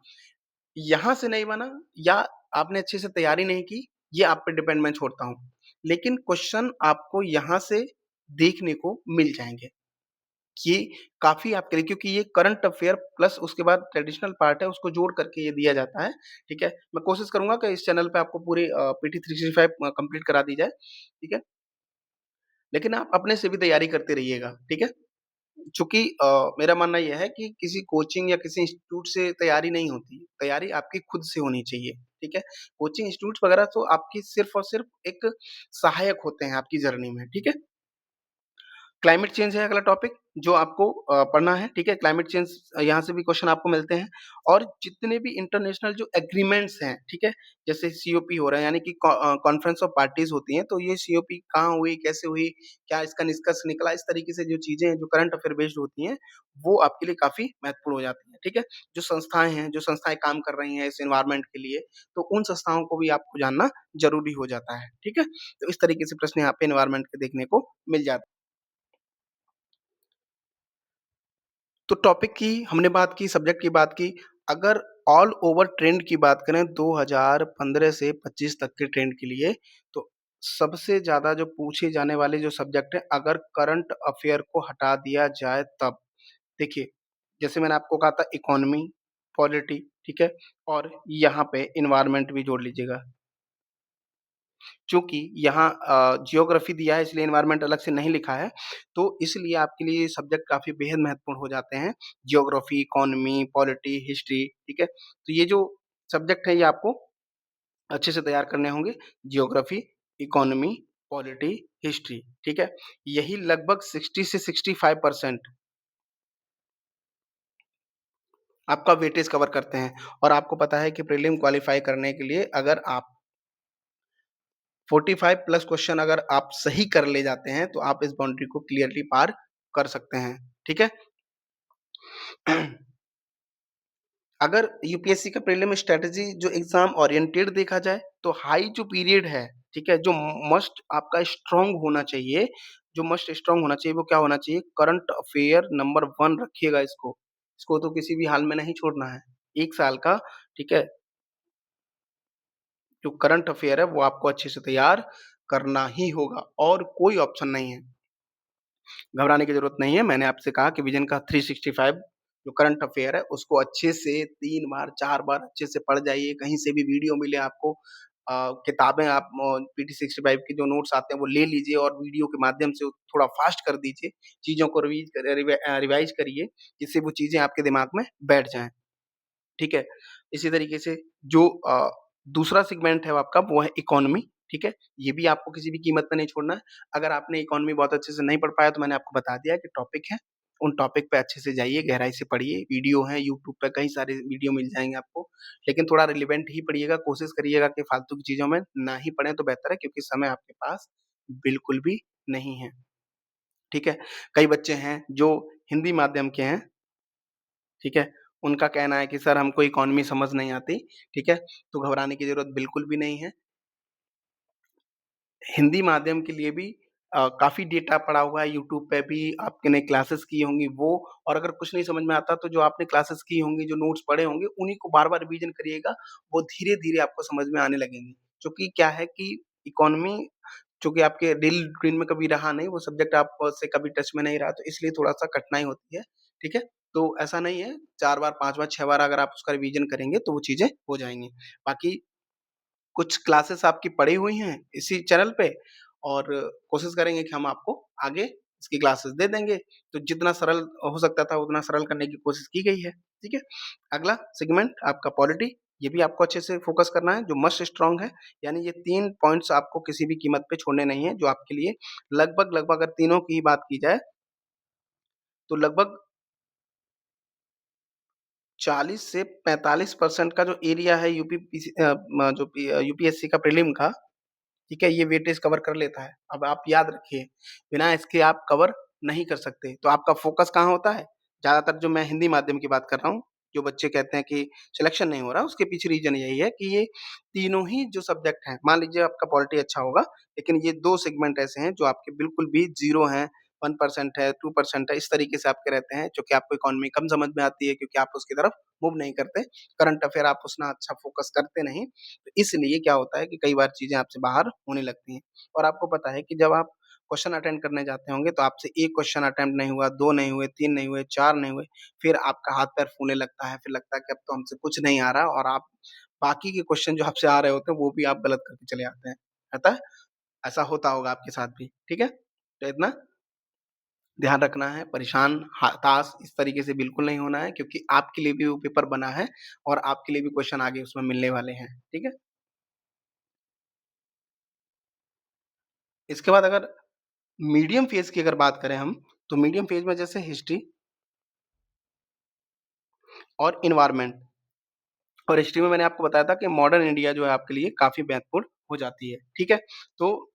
यहाँ से नहीं बना या आपने अच्छे से तैयारी नहीं की, ये आप पे डिपेंड मैं छोड़ता हूँ। लेकिन क्वेश्चन आपको यहाँ से देखने को मिल जाएँगे। ये काफ़ी आपके लिए क्योंकि ये करंट अफेयर प्लस उसके बाद ट्रेडिशनल पार्ट है, उसको जोड़ करके ये दिया जाता है, ठीक है? मैं कोशिश करूँगा कि इस चैनल पे आपको पूरी पीटी 365 कंप्लीट करा दी जाए, ठीक है? लेकिन आप अपने से भी तैयारी करते रहिएगा, ठीक है? चूँकि मेरा मानना ये है कि किसी कोचिंग या किसी इंस्टीट्यूट से तैयारी नहीं होती, तैयारी आपकी खुद से होनी चाहिए, ठीक है? कोचिंग इंस्टीट्यूट्स वगैरह तो आपकी सिर्फ़ और सिर्फ़ एक सहायक होते हैं आपकी जर्नी में, ठीक है? क्लाइमेट चेंज है अगला टॉपिक जो आपको पढ़ना है, ठीक है? क्लाइमेट चेंज यहाँ से भी क्वेश्चन आपको मिलते हैं और जितने भी इंटरनेशनल जो एग्रीमेंट्स हैं, ठीक है? जैसे सीओपी हो रहा है यानी कि कॉन्फ्रेंस ऑफ पार्टीज़ होती हैं, तो ये सीओपी कहाँ हुई, कैसे हुई, क्या इसका निष्कर्ष निकला, इस तरीके से जो चीज़ें हैं, जो करंट अफेयर बेस्ड होती हैं, वो आपके लिए काफ़ी महत्वपूर्ण हो जाती हैं, ठीक है? जो संस्थाएँ काम कर रही हैं इस एनवायरनमेंट के लिए, तो उन संस्थाओं को भी आपको जानना ज़रूरी हो जाता है, ठीक है? तो इस तरीके से प्रश्न यहाँ पे एनवायरनमेंट के देखने को मिल जाते हैं। तो टॉपिक की हमने बात की, सब्जेक्ट की बात की। अगर ऑल ओवर ट्रेंड की बात करें 2015 से 25 तक के ट्रेंड के लिए, तो सबसे ज़्यादा जो पूछे जाने वाले जो सब्जेक्ट हैं, अगर करंट अफ़ेयर को हटा दिया जाए तब। देखिए, जैसे मैंने आपको कहा था इकोनॉमी, पॉलिटी, ठीक है? और यहाँ पे एनवायरनमेंट भी जोड़ लीजिएगा। चूँकि यहाँ जियोग्राफ़ी दिया है इसलिए एनवायरनमेंट अलग से नहीं लिखा है, तो इसलिए आपके लिए ये सब्जेक्ट काफ़ी बेहद महत्वपूर्ण हो जाते हैं। जियोग्राफ़ी, इकोनॉमी, पॉलिटी, हिस्ट्री, ठीक है? तो ये जो सब्जेक्ट है ये आपको अच्छे से तैयार करने होंगे। जियोग्राफ़ी, इकोनॉमी, पॉलिटी, हिस्ट्री, ठीक है? यही लगभग 60 से 65% आपका वेटेज कवर करते हैं और आपको पता है कि प्रीलिम क्वालीफ़ाई करने के लिए अगर आप 45 प्लस क्वेश्चन अगर आप सही कर ले जाते हैं, तो आप इस बाउंड्री को क्लियरली पार कर सकते हैं, ठीक है? अगर यूपीएससी का प्रीलिम स्ट्रैटेजी जो एग्ज़ाम ओरिएंटेड देखा जाए, तो हाई जो पीरियड है, ठीक है? जो मस्ट आपका स्ट्रॉन्ग होना चाहिए, जो मस्ट स्ट्रॉन्ग होना चाहिए, वो क्या होना चाहिए? करंट अफेयर नंबर 1 रखिएगा इसको। इसको तो किसी भी हाल में नहीं छोड़ना है। 1 साल का, ठीक है? जो करंट अफेयर है, वो आपको अच्छे से तैयार करना ही होगा और कोई ऑप्शन नहीं है। घबराने की ज़रूरत नहीं है। मैंने आपसे कहा कि विज़न का 365 जो करंट अफ़ेयर है, उसको अच्छे से 3 बार, 4 बार अच्छे से पढ़ जाइए। कहीं से भी वीडियो मिले आपको किताबें आप पीटी 65 के जो नोट्स आते हैं, वो ले लीजिए और वीडियो के माध्यम से थोड़ा फ़ास्ट कर दीजिए। चीज़ों को रिवाइज़ करिए, जिससे वो चीज़ें आपके दिमाग में बैठ जाएँ। ठीक है? इसी तरीके से जो दूसरा सेगमेंट है आपका वो है इकोनॉमी, ठीक है? ये भी आपको किसी भी कीमत पे नहीं छोड़ना है। अगर आपने इकोनॉमी बहुत अच्छे से नहीं पढ़ पाया तो मैंने आपको बता दिया कि टॉपिक है, उन टॉपिक पे अच्छे से जाइए, गहराई से पढ़िए, वीडियो हैं यूट्यूब पे कई सारे वीडियो मिल जाएँगे आपको। लेकिन थोड़ा रिलेवेंट ही पढ़िएगा, कोशिश करिएगा कि फालतू की चीज़ों में ना ही पढ़ें तो बेहतर है क्योंकि समय आपके पास बिल्कुल भी नहीं है, ठीक है? कई बच्चे हैं जो हिंदी माध्यम के हैं, ठीक है? उनका कहना है कि सर हमको इकोनॉमी समझ नहीं आती, ठीक है? तो घबराने की ज़रूरत बिल्कुल भी नहीं है। हिंदी माध्यम के लिए भी काफ़ी डेटा पड़ा हुआ है यूट्यूब पे भी आपने क्लासेस की होंगी वो और अगर कुछ नहीं समझ में आता तो जो आपने क्लासेस की होंगी, जो नोट्स पढ़े होंगे, उन्हीं को बार-बार रिवीजन करिएगा, वो धीरे-धीरे आपको समझ में आने लगेंगे। क्योंकि क्या है कि इकोनॉमी चूँकि आपके डेली रूटीन में कभी रहा नहीं, वो सब्जेक्ट आप से कभी टच में नहीं रहा, तो इसलिए थोड़ा-सा कठिनाई होती है, ठीक है? तो ऐसा नहीं है, 4 बार, 5 बार, 6 बार अगर आप उसका रिवीजन करेंगे, तो वो चीज़ें हो जाएँगी। बाकी कुछ क्लासेस आपकी पड़ी हुई हैं इसी चैनल पे और कोशिश करेंगे कि हम आपको आगे इसकी क्लासेस दे देंगे। तो जितना सरल हो सकता था उतना सरल करने की कोशिश की गई है, ठीक है? अगला सेगमेंट आपका पॉलिटी, ये भी आपको अच्छे से फ़ोकस करना है जो मस्ट स्ट्रॉन्ग है, यानी ये 3 पॉइंट्स आपको किसी भी कीमत पे छोड़ने नहीं है, जो आपके लिए लगभग-लगभग अगर तीनों की ही बात की जाए, तो लगभग 40 से 45% का जो एरिया है यूपीएससी का प्रीलिम का ठीक है? ये वेटेज कवर कर लेता है। अब आप याद रखिए, बिना इसके आप कवर नहीं कर सकते। तो आपका फ़ोकस कहाँ होता है? ज़्यादातर जो मैं हिंदी माध्यम की बात कर रहा हूँ, जो बच्चे कहते हैं कि सिलेक्शन नहीं हो रहा, उसके पीछे रीज़न यही है कि ये तीनों ही जो सब्जेक्ट हैं, मान लीजिए आपका पॉलिटी अच्छा होगा, लेकिन ये 2 सेगमेंट ऐसे हैं जो आपके बिल्कुल भी ज़ीरो हैं, 1% है, 2% है, इस तरीके से आपके रहते हैं, जो कि आपको इकोनॉमी कम समझ में आती है क्योंकि आप उसकी तरफ मूव नहीं करते। करंट अफ़ेयर आप उतना अच्छा फ़ोकस करते नहीं। तो इसलिए क्या होता है कि कई बार चीज़ें आपसे बाहर होने लगती हैं और आपको पता है कि जब आप क्वेश्चन अटेंड करने जाते होंगे तो आपसे 1 क्वेश्चन अटेम्प्ट नहीं हुआ, 2 नहीं हुए, 3 नहीं हुए, 4 नहीं हुए, फिर आपका हाथ-पैर फूलने लगता है, फिर लगता है कि अब तो हमसे कुछ नहीं आ रहा और आप बाकी के क्वेश्चन जो आपसे आ रहे होते हैं वो भी आप गलत करके चले आते हैं। अतः ऐसा होता होगा आपके साथ भी, ठीक है? तो इतना ध्यान रखना है, परेशान, हताश इस तरीके से बिल्कुल नहीं होना है क्योंकि आपके लिए भी वो पेपर बना है और आपके लिए भी क्वेश्चन आगे उसमें मिलने वाले हैं, ठीक है? इसके बाद अगर मीडियम फेज़ की अगर बात करें हम, तो मीडियम फेज़ में जैसे हिस्ट्री और एनवायरनमेंट, और हिस्ट्री में मैंने आपको बताया था कि मॉडर्न इंडिया जो है आपके लिए काफ़ी महत्वपूर्ण हो जाती है, ठीक है? तो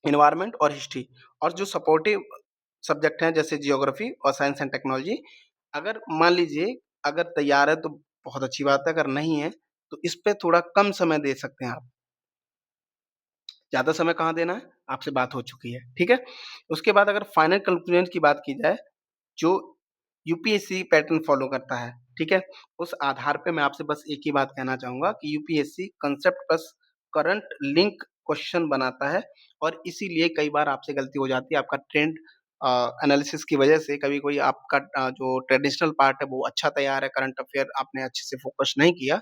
एनवायरनमेंट और हिस्ट्री, और जो सपोर्टिव सब्जेक्ट हैं जैसे जियोग्राफी और साइंस एंड टेक्नोलॉजी, अगर मान लीजिए अगर तैयार है तो बहुत अच्छी बात है, अगर नहीं है तो इस पे थोड़ा कम समय दे सकते हैं आप। ज़्यादा समय कहाँ देना है, आपसे बात हो चुकी है, ठीक है? उसके बाद अगर फाइनल कंक्लूजन की बात की जाए, जो यूपीएससी पैटर्न फॉलो करता है, ठीक है? उस आधार पे मैं आपसे बस एक ही बात कहना चाहूँगा कि UPSC concept plus current link question बनाता है, और इसीलिए कई बार आपसे गलती हो जाती है। आपका ट्रेंड एनालिसिस की वजह से कभी कोई आपका जो ट्रेडिशनल पार्ट है वो अच्छा तैयार है, करंट अफेयर आपने अच्छे से फोकस नहीं किया,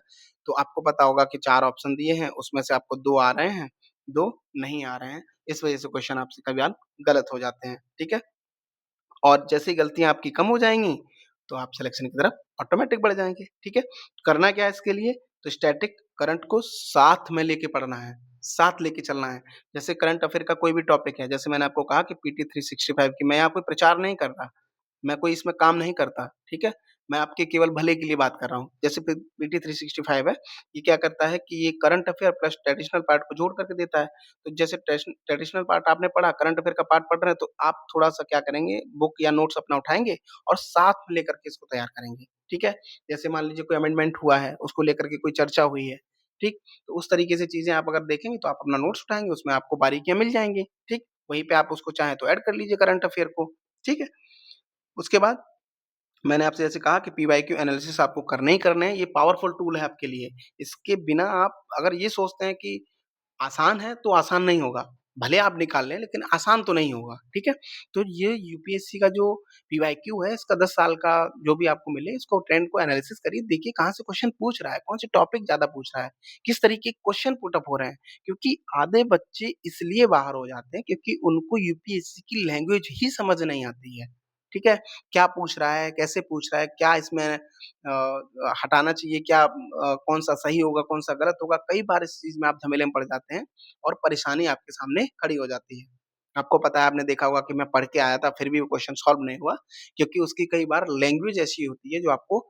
तो आपको पता होगा कि 4 ऑप्शन दिए हैं, उसमें से आपको 2 आ रहे हैं, 2 नहीं आ रहे हैं। इस वजह से क्वेश्चन आपसे कई बार गलत हो जाते हैं, ठीक है? और जैसे ही गलतियाँ आपकी कम हो जाएँगी, तो आप सिलेक्शन की तरफ ऑटोमैटिक बढ़ जाएँगे, ठीक है? करना क्या है इसके लिए? तो स्टैटिक करंट को साथ में लेके पढ़ना है, साथ लेके चलना है। जैसे करंट अफ़ेयर का कोई भी टॉपिक है, जैसे मैंने आपको कहा कि पीटी 365 की, मैं यहाँ कोई प्रचार नहीं कर रहा। मैं कोई इसमें काम नहीं करता, ठीक है? मैं आपके केवल भले के लिए बात कर रहा हूँ। जैसे पीटी 365 है, ये क्या करता है कि ये current affair plus traditional part को जोड़ करके देता है। तो जैसे ट्रेडिशनल पार्ट आपने पढ़ा, करंट अफ़ेयर का पार्ट पढ़ रहे हैं, तो आप थोड़ा-सा क्या करेंगे, बुक या नोट्स अपना उठाएँगे और साथ में लेकर के इसको तैयार करेंगे, ठीक है? जैसे मान लीजिए कोई अमेंडमेंट हुआ है, उसको लेकर के कोई चर्चा हुई है, ठीक? तो उस तरीके से चीज़ें आप अगर देखेंगे, तो आप अपना नोट्स उठाएँगे, उसमें आपको बारीकियाँ मिल जाएँगी, ठीक? वहीं पे आप उसको चाहें तो ऐड कर लीजिए करंट अफ़ेयर को, ठीक है? उसके बाद मैंने आपसे जैसे कहा कि पीवाईक्यू एनालिसिस आपको करने ही करने हैं, ये पावरफुल टूल है आपके लिए। इसके बिना आप अगर ये सोचते हैं कि आसान है, तो आसान नहीं होगा। भले आप निकाल लें, लेकिन आसान तो नहीं होगा, ठीक है? तो ये यूपीएससी का जो पीवाईक्यू है, इसका 10 साल का जो भी आपको मिले, इसको ट्रेंड को एनालिसिस करिए, देखिए कहाँ से क्वेश्चन पूछ रहा है, कौन से टॉपिक ज़्यादा पूछ रहा है, किस तरीके के क्वेश्चन पुट अप हो रहे हैं। क्योंकि आधे बच्चे इसलिए बाहर हो जाते हैं, क्योंकि उनको यूपीएससी की लैंग्वेज ही समझ नहीं आती है, ठीक है? क्या पूछ रहा है, कैसे पूछ रहा है, क्या इसमें हटाना चाहिए, क्या कौन-सा सही होगा, कौन-सा गलत होगा, कई बार इस चीज़ में आप झमेले में पड़ जाते हैं और परेशानी आपके सामने खड़ी हो जाती है। आपको पता है, आपने देखा होगा कि मैं पढ़ के आया था, फिर भी वो क्वेश्चन सॉल्व नहीं हुआ, क्योंकि उसकी कई बार लैंग्वेज ऐसी होती है जो आपको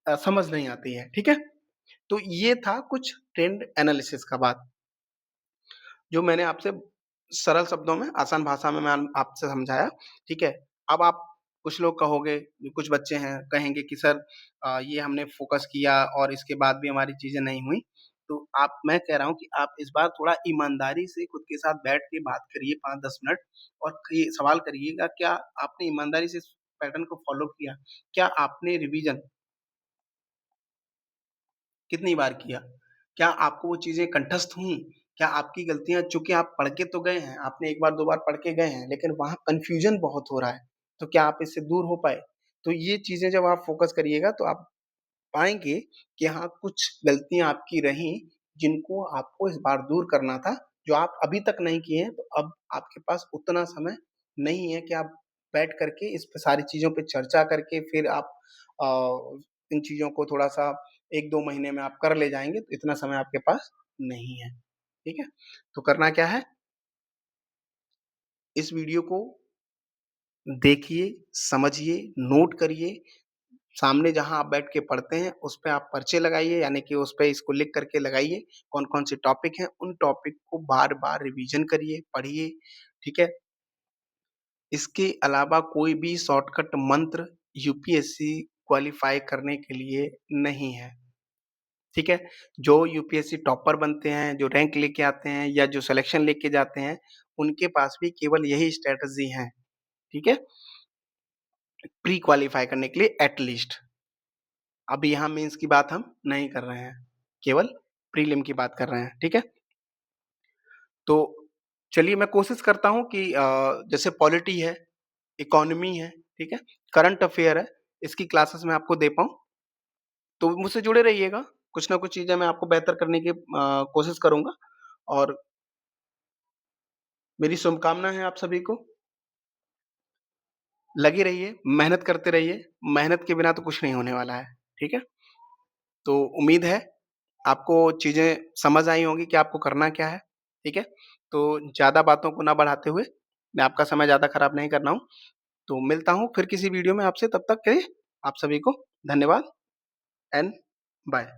समझ नहीं आती है, ठीक है? तो ये था कुछ ट्रेंड एनालिसिस का बात, जो मैंने आपसे सरल शब्दों में, आसान भाषा में मैं आपसे समझाया, ठीक है? अब आप कुछ लोग कहोगे, कुछ बच्चे हैं, कहेंगे कि सर ये हमने फ़ोकस किया और इसके बाद भी हमारी चीज़ें नहीं हुई। तो मैं कह रहा हूँ कि आप इस बार थोड़ा ईमानदारी से खुद के साथ बैठ के बात करिए 5-10 मिनट, और ये सवाल करिएगा, क्या आपने ईमानदारी से इस पैटर्न को फ़ॉलो किया? क्या आपने रिवीज़न कितनी बार किया? क्या आपको वो चीज़ें कंठस्थ हुईं? क्या आपकी गलतियाँ, चूँकि आप पढ़ के तो गए हैं, आपने 1 बार 2 बार पढ़ के गए हैं, लेकिन वहाँ कन्फ्यूज़न बहुत हो रहा है, तो क्या आप इससे दूर हो पाए? तो ये चीज़ें जब आप फ़ोकस करिएगा, तो आप पाएँगे कि हाँ, कुछ गलतियाँ आपकी रहीं, जिनको आपको इस बार दूर करना था, जो आप अभी तक नहीं किए हैं, तो अब आपके पास उतना समय नहीं है कि आप बैठ कर के इस पे सारी चीज़ों पे चर्चा करके फिर आप अ, इन चीज़ों को थोड़ा-सा 1-2 महीने में आप कर ले जाएँगे, तो इतना समय आपके पास नहीं है, ठीक है? तो करना क्या है, इस वीडियो को देखिए, समझिए, नोट करिए, सामने जहाँ आप बैठ के पढ़ते हैं, उस पे आप पर्चे लगाइए, यानी कि उस पे इसको लिख कर के लगाइए, कौन-कौन से टॉपिक हैं, उन टॉपिक को बार-बार रिवीज़न करिए, पढ़िए, ठीक है? इसके अलावा कोई भी शॉर्टकट मंत्र यूपीएससी क्वालीफाई करने के लिए नहीं है, ठीक है? जो यूपीएससी टॉपर बनते हैं, जो रैंक लेके आते हैं या जो सिलेक्शन लेके जाते हैं, उनके पास भी केवल यही स्ट्रैटेजी है, ठीक है? प्री क्वालीफाई करने के लिए एट लीस्ट। अब यहाँ मेंस की बात हम नहीं कर रहे हैं, केवल प्रीलिम की बात कर रहे हैं, ठीक है? तो चलिए मैं कोशिश करता हूँ कि जैसे पॉलिटी है, इकोनॉमी है, ठीक है? करंट अफेयर है, इसकी क्लासेस मैं आपको दे पाऊँ, तो मुझसे जुड़े रहिएगा। कुछ ना कुछ चीज़ें मैं आपको बेहतर करने की कोशिश करूँगा, और मेरी शुभकामना है आप सभी को। लगे रहिए, मेहनत करते रहिए, मेहनत के बिना तो कुछ नहीं होने वाला है, ठीक है? तो उम्मीद है आपको चीज़ें समझ आई होंगी कि आपको करना क्या है। ठीक है? तो ज़्यादा बातों को ना बढ़ाते हुए, मैं आपका समय ज़्यादा खराब नहीं कर रहा हूँ, तो मिलता हूँ फिर किसी वीडियो में आपसे, तब तक के लिए आप सभी को धन्यवाद एंड बाय।